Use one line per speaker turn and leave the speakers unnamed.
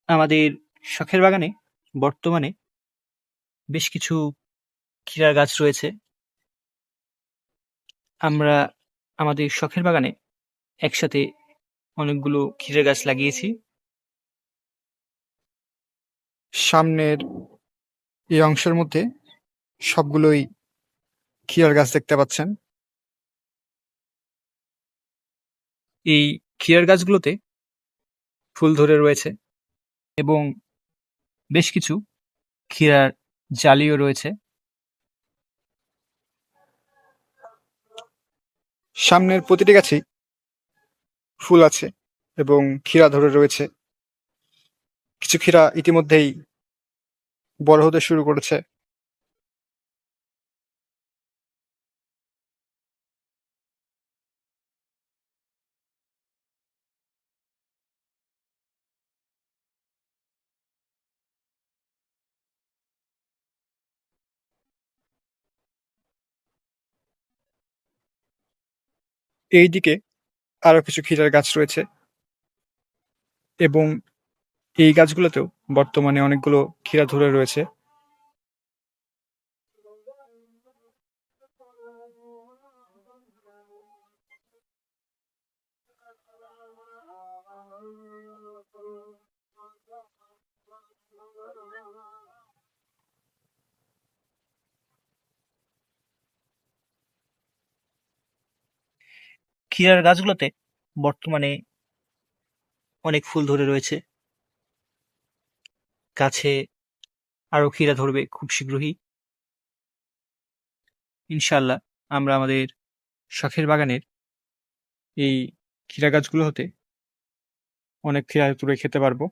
আমাদের শখের বাগানে বর্তমানে বেশ কিছু ক্ষীরার গাছ রয়েছে। আমরা আমাদের শখের বাগানে একসাথে অনেকগুলো ক্ষীরের গাছ লাগিয়েছি।
সামনের এই অংশের মধ্যে সবগুলোই ক্ষীরার গাছ দেখতে পাচ্ছেন।
এই ক্ষীরার গাছগুলোতে ফুল ধরে রয়েছে এবং বেশ কিছু ক্ষীরার জালিও রয়েছে।
সামনের প্রতিটি গাছেই ফুল আছে এবং ক্ষীরা ধরে রয়েছে। কিছু ক্ষীরা ইতিমধ্যেই বড় হতে শুরু করেছে। এইদিকে আরো কিছু ক্ষীরার গাছ রয়েছে এবং এই গাছগুলোতেও বর্তমানে অনেকগুলো ক্ষীরা ধরে রয়েছে।
ক্ষীরার গাছগুলোতে বর্তমানে অনেক ফুল ধরে রয়েছে। গাছে আরো ক্ষীরা ধরবে খুব শীঘ্রই। ইনশাআল্লাহ আমরা আমাদের শখের বাগানের এই ক্ষীরা গাছগুলো হতে অনেক ক্ষীরা তুলে খেতে পারবো।